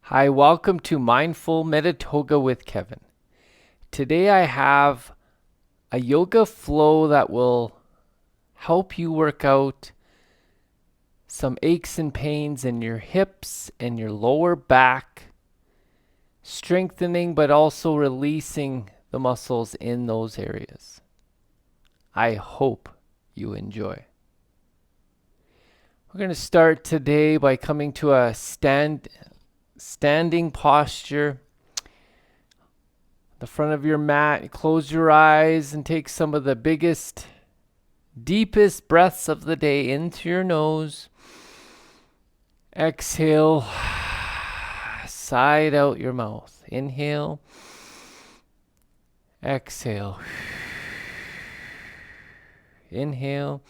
Hi, welcome to Mindful Meditoga with Kevin. Today I have a yoga flow that will help you work out some aches and pains in your hips and your lower back, strengthening but also releasing the muscles in those areas. I hope you enjoy. We're going to start today by coming to a standing posture. The front of your mat, close your eyes and take some of the biggest, deepest breaths of the day into your nose. Exhale, side out your mouth. Inhale, exhale. Inhale,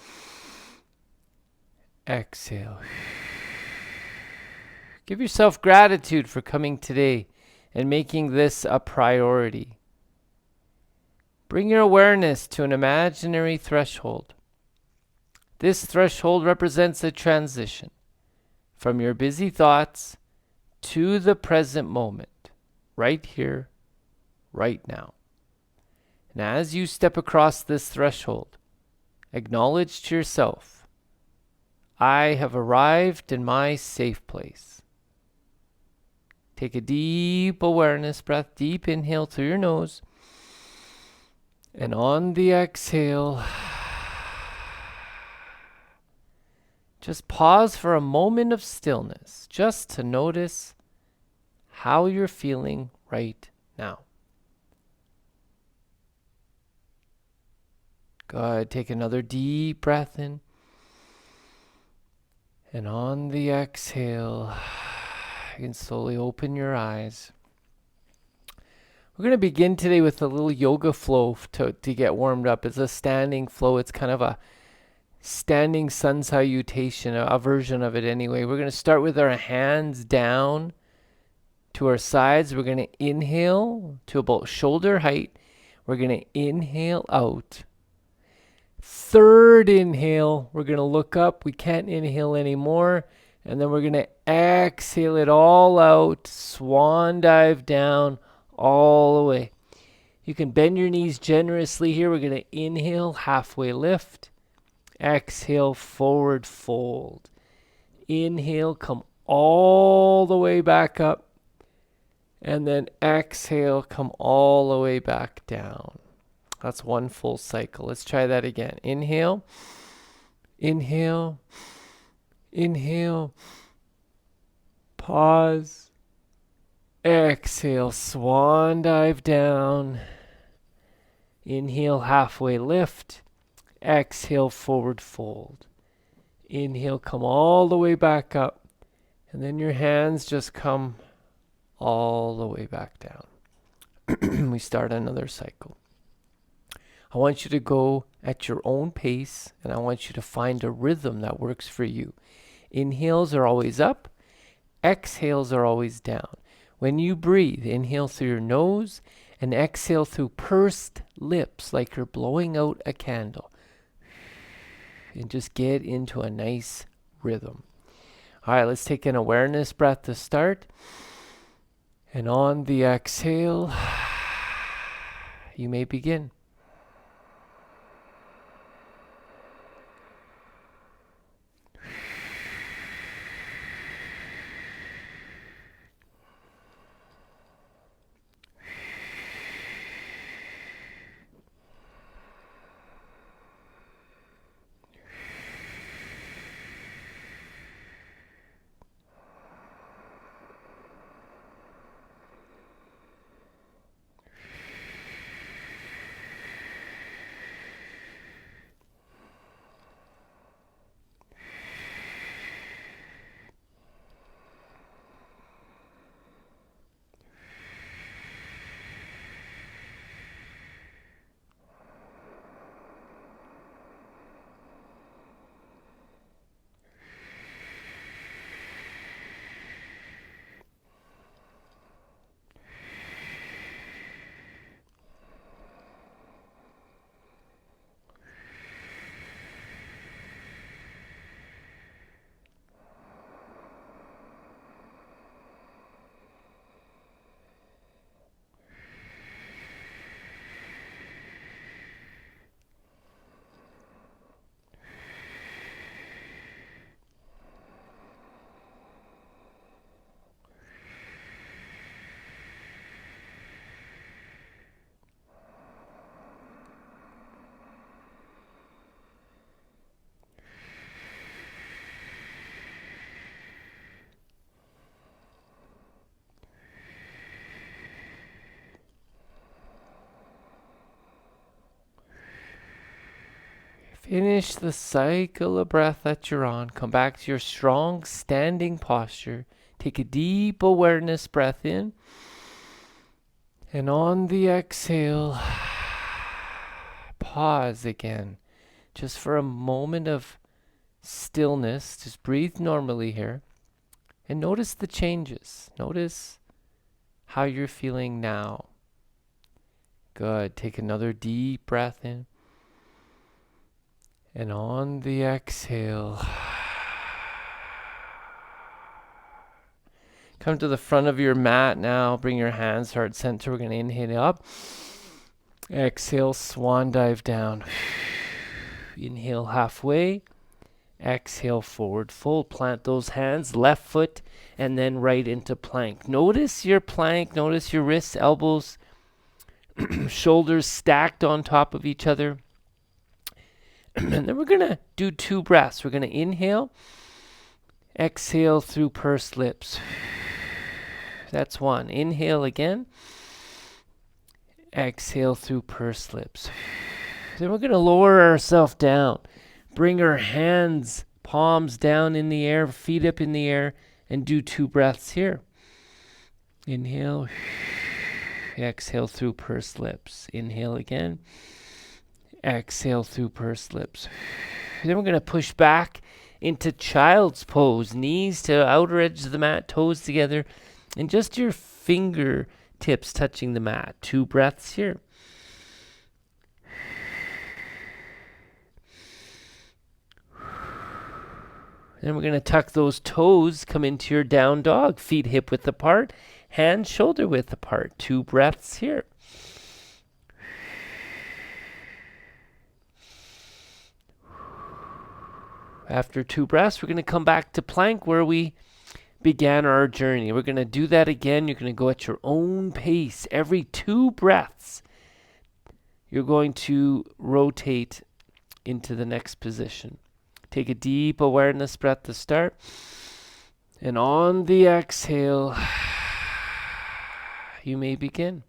exhale. Give yourself gratitude for coming today and making this a priority. Bring your awareness to an imaginary threshold. This threshold represents a transition from your busy thoughts to the present moment, right here, right now. And as you step across this threshold, acknowledge to yourself, I have arrived in my safe place. Take a deep awareness breath, deep inhale through your nose. And on the exhale, just pause for a moment of stillness, just to notice how you're feeling right now. Good. Take another deep breath in. And on the exhale, you can slowly open your eyes. We're going to begin today with a little yoga flow to get warmed up. It's a standing flow. It's kind of a standing sun salutation, a version of it anyway. We're going to start with our hands down to our sides. We're going to inhale to about shoulder height. We're going to inhale out. Third inhale, we're going to look up. We can't inhale anymore. And then we're going to exhale it all out. Swan dive down all the way. You can bend your knees generously here. We're going to inhale, halfway lift. Exhale, forward fold. Inhale, come all the way back up. And then exhale, come all the way back down. That's one full cycle. Let's try that again. Inhale, inhale, inhale. Pause. Exhale, swan dive down. Inhale, halfway lift. Exhale, forward fold. Inhale, come all the way back up. And then your hands just come all the way back down. We start another cycle. I want you to go at your own pace, and I want you to find a rhythm that works for you. Inhales are always up. Exhales are always down. When you breathe, inhale through your nose and exhale through pursed lips like you're blowing out a candle. And just get into a nice rhythm. All right, let's take an awareness breath to start. And on the exhale, you may begin. Finish the cycle of breath that you're on. Come back to your strong standing posture. Take a deep awareness breath in. And on the exhale, pause again. Just for a moment of stillness. Just breathe normally here. And notice the changes. Notice how you're feeling now. Good. Take another deep breath in. And on the exhale, come to the front of your mat now. Bring your hands heart center. We're going to inhale up. Exhale, swan dive down. Inhale halfway. Exhale, forward fold. Plant those hands, left foot, and then right into plank. Notice your plank. Notice your wrists, elbows, shoulders stacked on top of each other. And then we're going to do 2 breaths. We're going to inhale, exhale through pursed lips. That's 1. Inhale again. Exhale through pursed lips. Then we're going to lower ourselves down. Bring our hands, palms down in the air, feet up in the air, and do 2 breaths here. Inhale. Exhale through pursed lips. Inhale again. Exhale through pursed lips. Then we're going to push back into child's pose. Knees to outer edge of the mat, toes together, and just your fingertips touching the mat. 2 breaths here. Then we're going to tuck those toes, come into your down dog. Feet hip width apart, hands shoulder width apart. 2 breaths here. After 2 breaths, we're going to come back to plank where we began our journey. We're going to do that again. You're going to go at your own pace. Every 2 breaths, you're going to rotate into the next position. Take a deep awareness breath to start. And on the exhale, you may begin.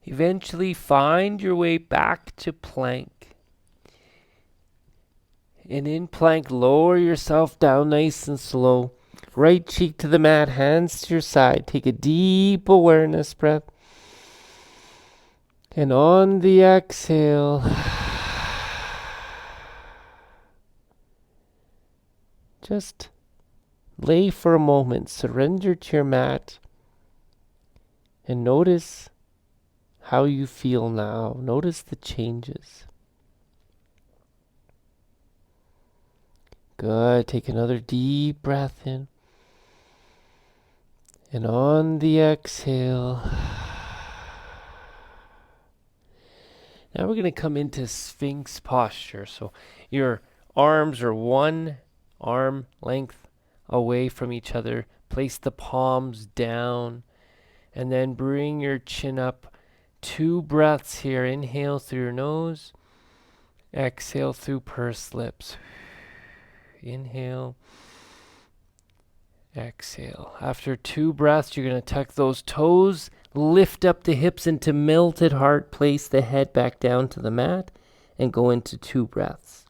Eventually find your way back to plank. And in plank, lower yourself down nice and slow. Right cheek to the mat, hands to your side. Take a deep awareness breath. And on the exhale, just lay for a moment. Surrender to your mat. And notice how you feel now. Notice the changes. Good. Take another deep breath in. And on the exhale, now we're going to come into Sphinx posture. So your arms are 1 arm length away from each other. Place the palms down and then bring your chin up. 2 breaths here. Inhale through your nose. Exhale through pursed lips. Inhale. Exhale. After 2 breaths, you're going to tuck those toes, lift up the hips into melted heart, place the head back down to the mat, and go into 2 breaths.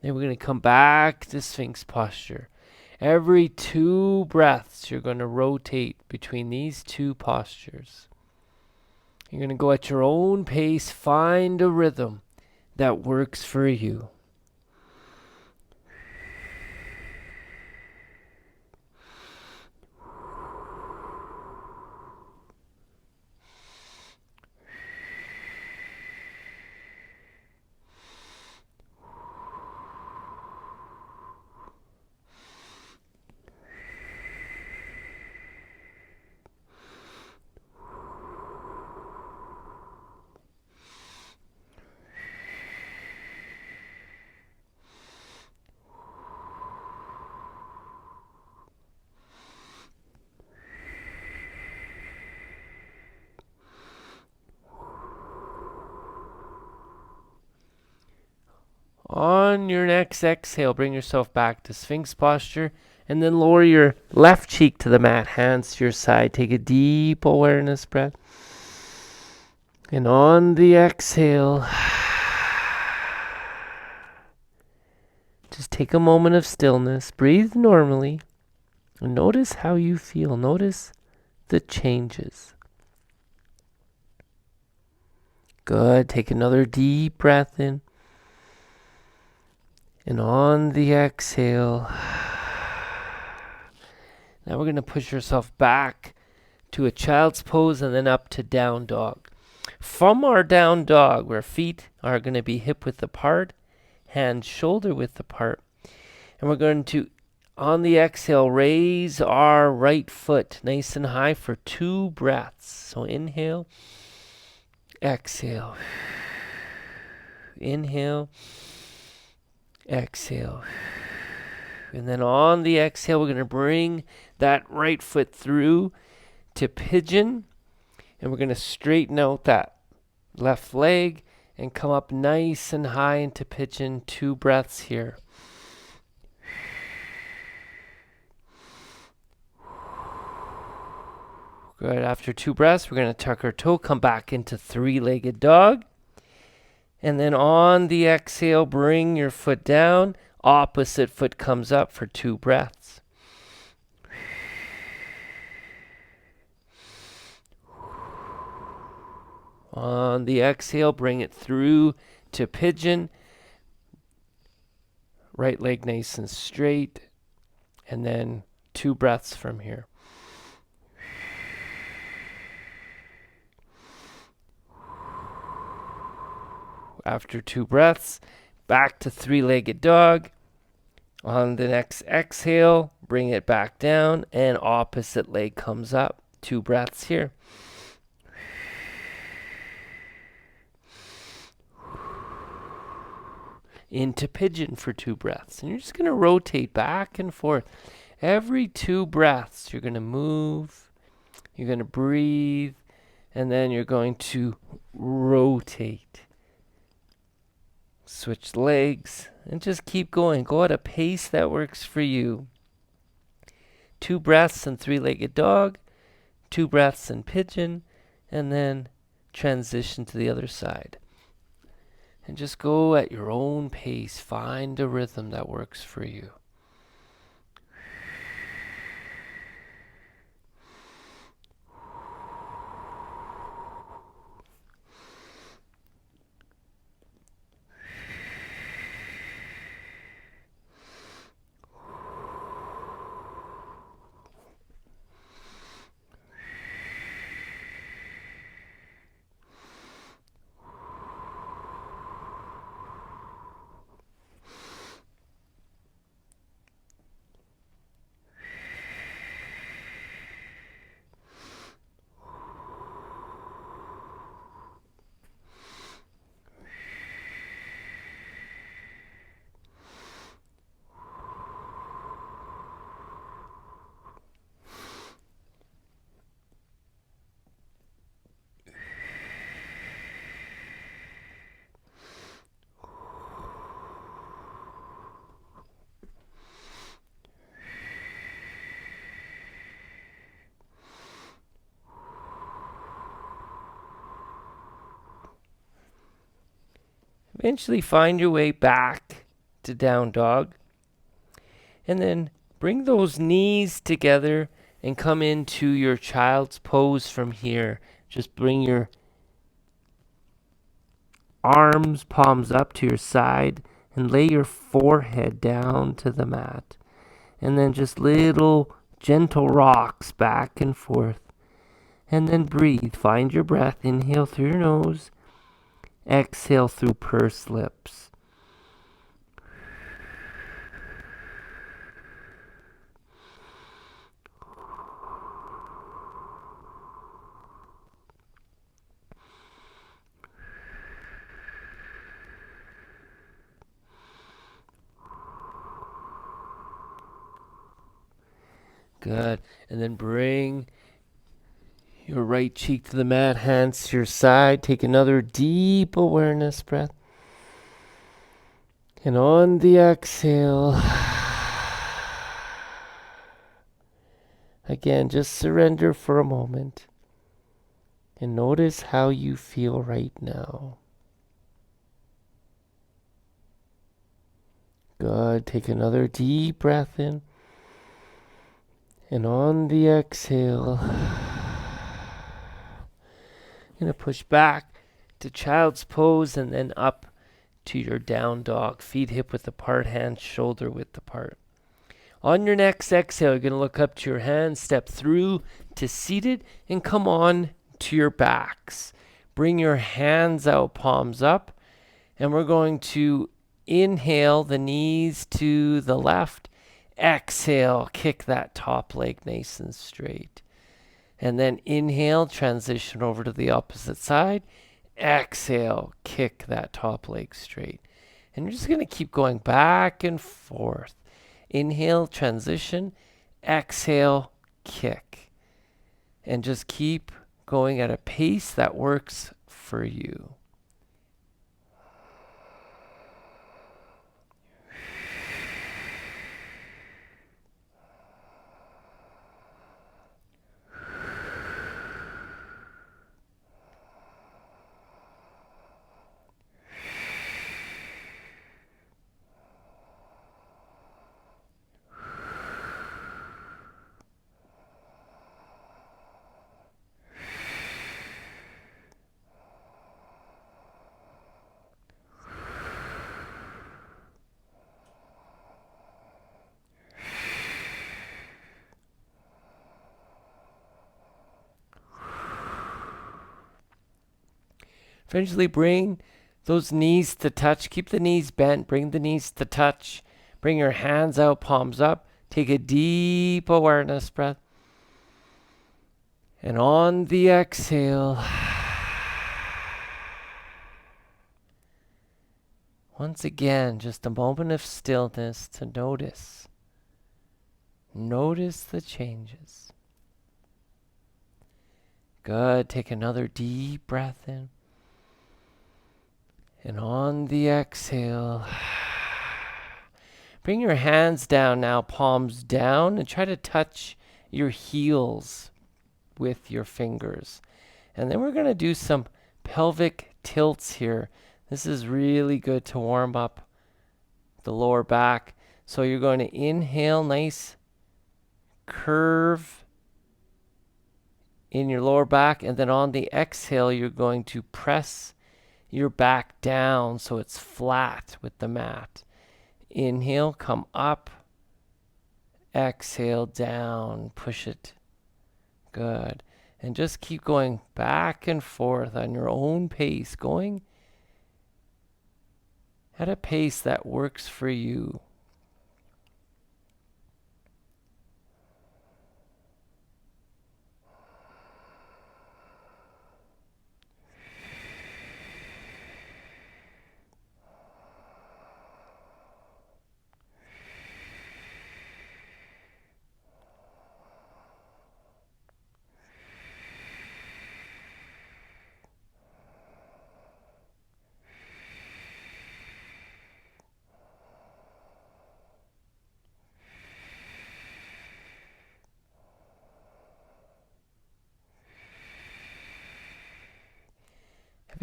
Then we're going to come back to Sphinx posture. Every 2 breaths, you're going to rotate between these 2 postures. You're going to go at your own pace, find a rhythm that works for you. On your next exhale, bring yourself back to Sphinx posture and then lower your left cheek to the mat, hands to your side. Take a deep awareness breath. And on the exhale, just take a moment of stillness. Breathe normally. And notice how you feel. Notice the changes. Good. Take another deep breath in. And on the exhale, now we're going to push yourself back to a child's pose and then up to down dog. From our down dog, where feet are going to be hip width apart, hands shoulder width apart. And we're going to, on the exhale, raise our right foot nice and high for 2 breaths. So inhale, exhale, inhale, exhale. And then on the exhale, we're going to bring that right foot through to pigeon. And we're going to straighten out that left leg and come up nice and high into pigeon. 2 breaths here. Good. After 2 breaths, we're going to tuck our toe, come back into 3-legged dog. And then on the exhale, bring your foot down. Opposite foot comes up for 2 breaths. On the exhale, bring it through to pigeon. Right leg nice and straight. And then 2 breaths from here. After 2 breaths, back to 3-legged dog. On the next exhale, bring it back down and opposite leg comes up. 2 breaths here. Into pigeon for 2 breaths. And you're just going to rotate back and forth. Every 2 breaths, you're going to move, you're going to breathe, and then you're going to rotate. Switch legs and just keep going. Go at a pace that works for you. 2 breaths in 3-legged dog, 2 breaths in pigeon, and then transition to the other side. And just go at your own pace. Find a rhythm that works for you. Eventually find your way back to down dog. And then bring those knees together and come into your child's pose from here. Just bring your arms, palms up to your side, and lay your forehead down to the mat. And then just little gentle rocks back and forth. And then breathe. Find your breath. Inhale through your nose. Exhale through pursed lips. Good. And then bring your right cheek to the mat, hands to your side. Take another deep awareness breath. And on the exhale, again, just surrender for a moment. And notice how you feel right now. Good. Take another deep breath in. And on the exhale, going to push back to child's pose and then up to your down dog. Feet hip width apart, hands shoulder width apart. On your next exhale, you're going to look up to your hands, step through to seated, and come on to your backs. Bring your hands out, palms up, and we're going to inhale the knees to the left. Exhale, kick that top leg nice and straight. And then inhale, transition over to the opposite side. Exhale, kick that top leg straight. And you're just going to keep going back and forth. Inhale, transition. Exhale, kick. And just keep going at a pace that works for you. Eventually bring those knees to touch. Keep the knees bent. Bring the knees to touch. Bring your hands out, palms up. Take a deep awareness breath. And on the exhale, once again, just a moment of stillness to notice. Notice the changes. Good. Take another deep breath in. And on the exhale, bring your hands down now, palms down, and try to touch your heels with your fingers. And then we're going to do some pelvic tilts here. This is really good to warm up the lower back. So you're going to inhale, nice curve in your lower back, and then on the exhale, you're going to press your back down so it's flat with the mat. Inhale, come up. Exhale, down. Push it. Good. And just keep going back and forth on your own pace, going at a pace that works for you.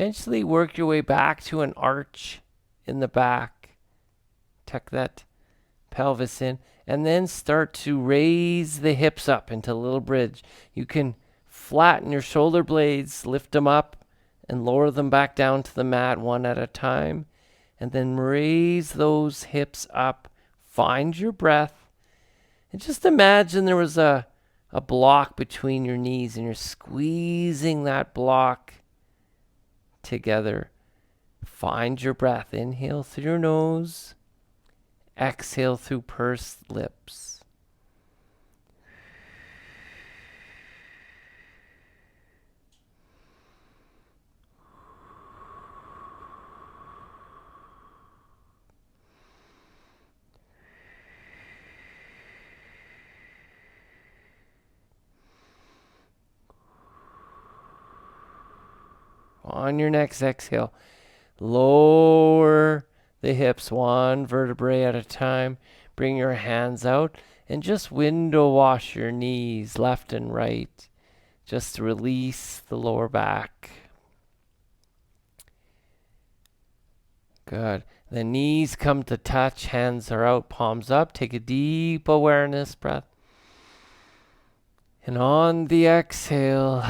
Eventually work your way back to an arch in the back. Tuck that pelvis in. And then start to raise the hips up into a little bridge. You can flatten your shoulder blades, lift them up, and lower them back down to the mat one at a time. And then raise those hips up. Find your breath. And just imagine there was a block between your knees and you're squeezing that block together. Find your breath. Inhale through your nose. Exhale through pursed lips. On your next exhale, lower the hips one vertebrae at a time. Bring your hands out and just window wash your knees left and right. Just to release the lower back. Good. The knees come to touch, hands are out, palms up. Take a deep awareness breath. And on the exhale,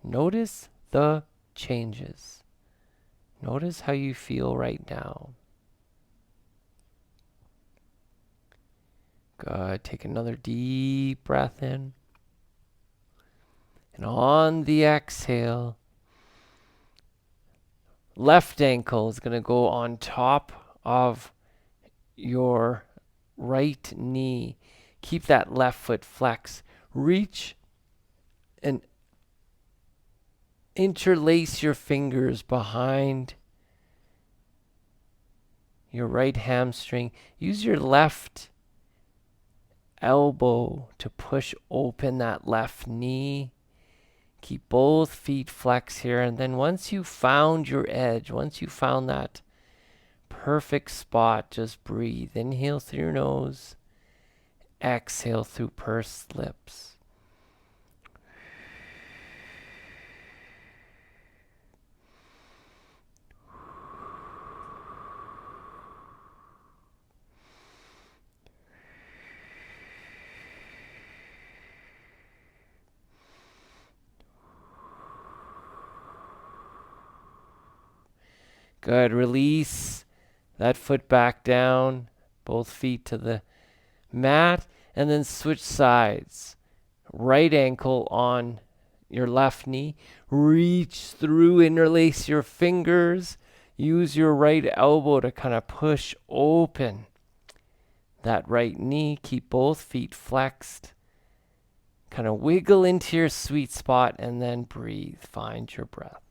notice the changes. Notice how you feel right now. Good. Take another deep breath in. And on the exhale, left ankle is going to go on top of your right knee. Keep that left foot flexed. Reach and interlace your fingers behind your right hamstring. Use your left elbow to push open that left knee. Keep both feet flexed here. And then once you found your edge, once you found that perfect spot, just breathe. Inhale through your nose. Exhale through pursed lips. Good. Release that foot back down, both feet to the mat, and then switch sides. Right ankle on your left knee. Reach through, interlace your fingers. Use your right elbow to kind of push open that right knee. Keep both feet flexed. Kind of wiggle into your sweet spot and then breathe. Find your breath.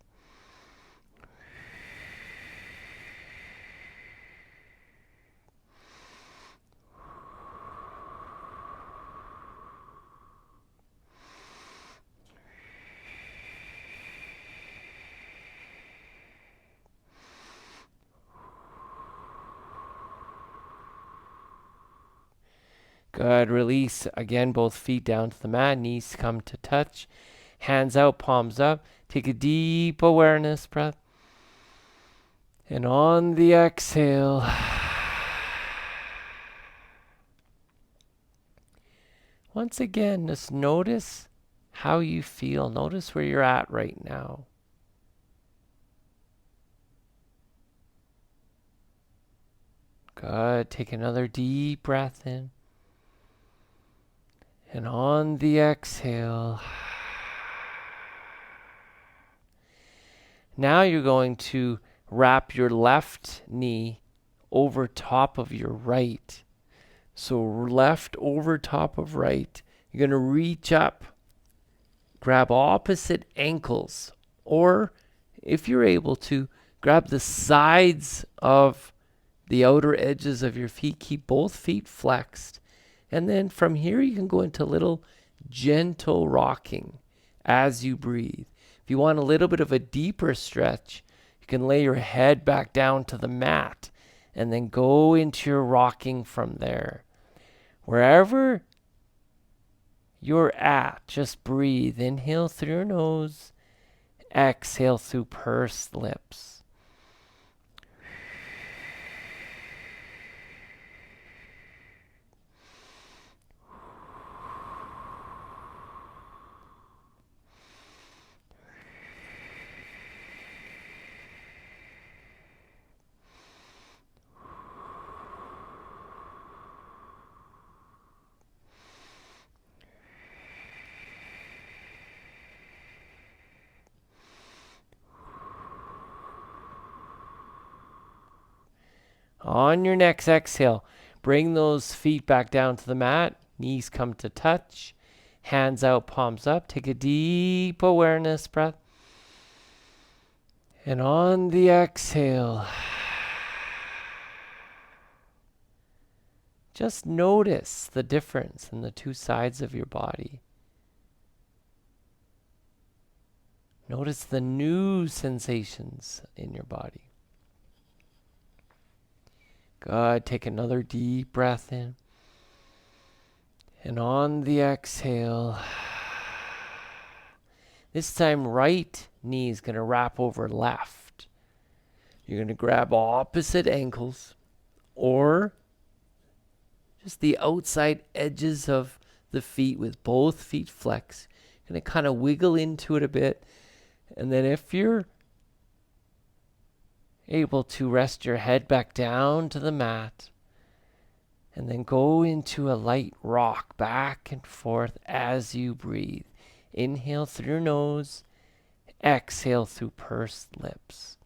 Good. Release. Again, both feet down to the mat. Knees come to touch. Hands out, palms up. Take a deep awareness breath. And on the exhale, once again, just notice how you feel. Notice where you're at right now. Good. Take another deep breath in. And on the exhale, now you're going to wrap your left knee over top of your right. So left over top of right. You're going to reach up, grab opposite ankles, or if you're able to, grab the sides of the outer edges of your feet. Keep both feet flexed. And then from here, you can go into little gentle rocking as you breathe. If you want a little bit of a deeper stretch, you can lay your head back down to the mat and then go into your rocking from there. Wherever you're at, just breathe. Inhale through your nose. Exhale through pursed lips. On your next exhale, bring those feet back down to the mat. Knees come to touch. Hands out, palms up. Take a deep awareness breath. And on the exhale, just notice the difference in the two sides of your body. Notice the new sensations in your body. Good. Take another deep breath in. And on the exhale, this time right knee is going to wrap over left. You're going to grab opposite ankles or just the outside edges of the feet with both feet flexed. You're going to kind of wiggle into it a bit. And then if you're able to rest your head back down to the mat and then go into a light rock back and forth as you breathe. Inhale through your nose, exhale through pursed lips.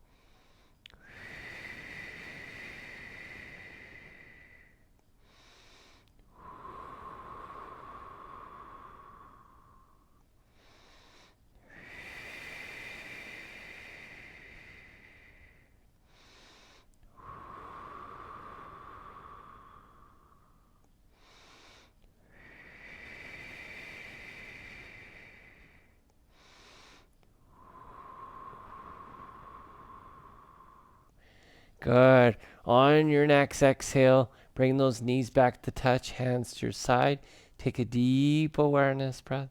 Good. On your next exhale, bring those knees back to touch, hands to your side. Take a deep awareness breath.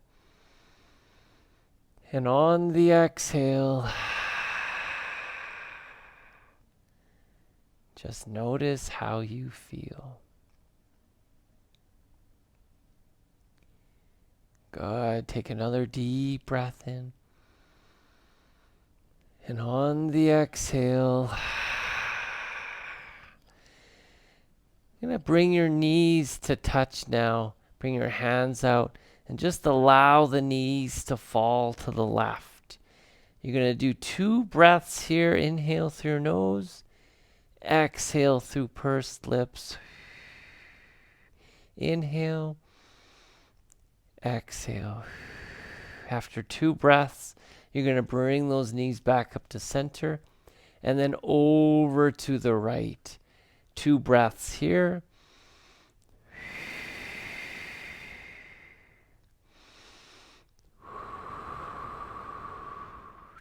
And on the exhale, just notice how you feel. Good. Take another deep breath in. And on the exhale, you're going to bring your knees to touch now. Bring your hands out and just allow the knees to fall to the left. You're going to do 2 breaths here. Inhale through your nose. Exhale through pursed lips. Inhale. Exhale. After 2 breaths, you're going to bring those knees back up to center and then over to the right. 2 breaths here.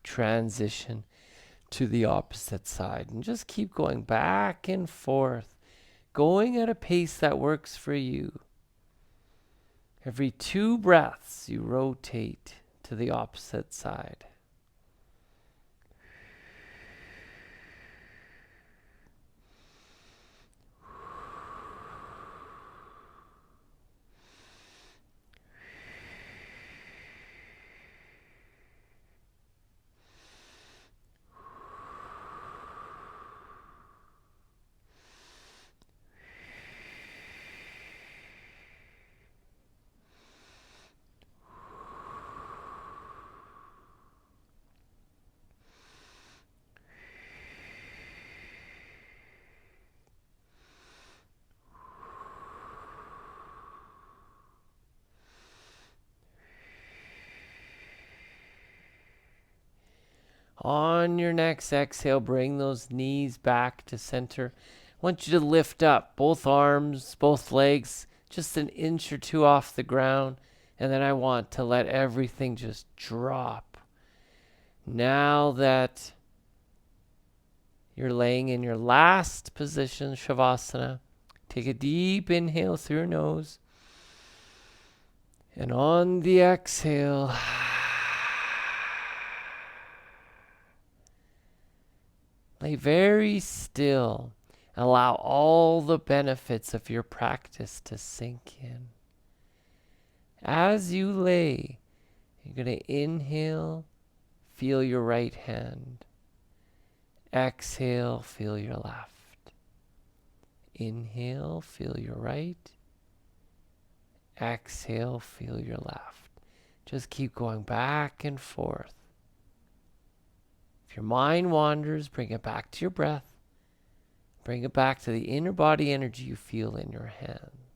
Transition to the opposite side and just keep going back and forth, going at a pace that works for you. Every 2 breaths, you rotate to the opposite side. On your next exhale, bring those knees back to center. I want you to lift up both arms, both legs, just an inch or 2 off the ground. And then I want to let everything just drop. Now that you're laying in your last position, Shavasana, take a deep inhale through your nose. And on the exhale, Lay very still. Allow all the benefits of your practice to sink in. As you lay, you're going to inhale, feel your right hand. Exhale, feel your left. Inhale, feel your right. Exhale, feel your left. Just keep going back and forth. If your mind wanders, bring it back to your breath. Bring it back to the inner body energy you feel in your hands.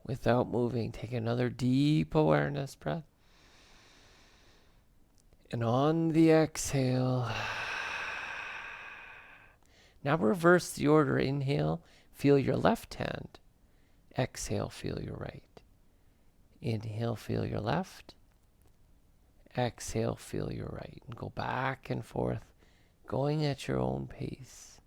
Without moving, take another deep awareness breath. And on the exhale, now reverse the order. Inhale, feel your left hand. Exhale, feel your right. Inhale, feel your left. Exhale, feel your right. And go back and forth, going at your own pace.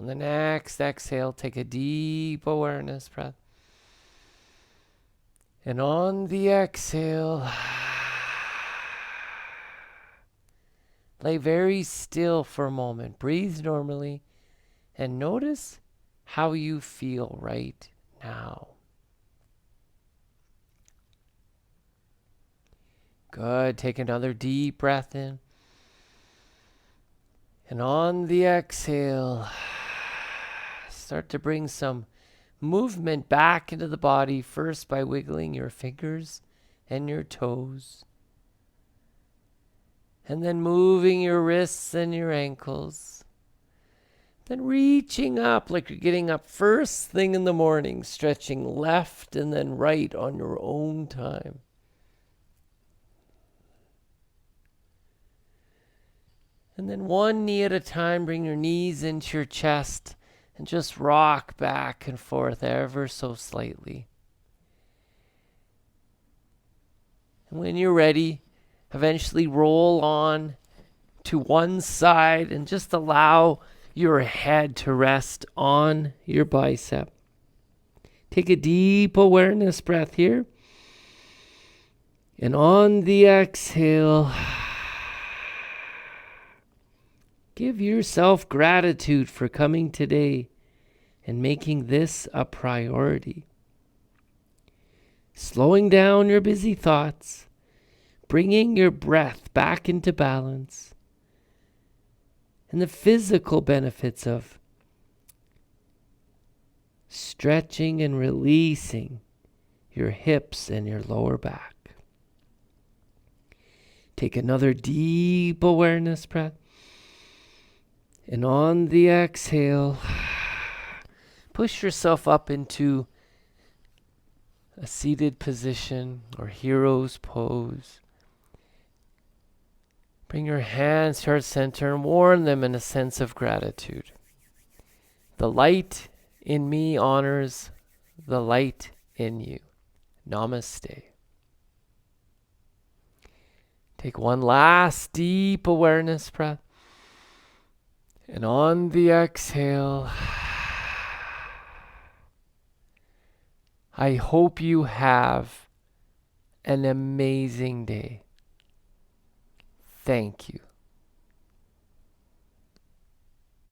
On the next exhale, take a deep awareness breath. And on the exhale, lay very still for a moment. Breathe normally and notice how you feel right now. Good. Take another deep breath in. And on the exhale, start to bring some movement back into the body, first by wiggling your fingers and your toes. And then moving your wrists and your ankles. Then reaching up like you're getting up first thing in the morning, stretching left and then right on your own time. And then one knee at a time, bring your knees into your chest and just rock back and forth ever so slightly. And when you're ready, eventually roll on to one side and just allow your head to rest on your bicep. Take a deep awareness breath here. And on the exhale, give yourself gratitude for coming today and making this a priority. Slowing down your busy thoughts, bringing your breath back into balance, and the physical benefits of stretching and releasing your hips and your lower back. Take another deep awareness breath. And on the exhale, push yourself up into a seated position or hero's pose. Bring your hands to heart center and warm them in a sense of gratitude. The light in me honors the light in you. Namaste. Take one last deep awareness breath. And on the exhale, I hope you have an amazing day. Thank you.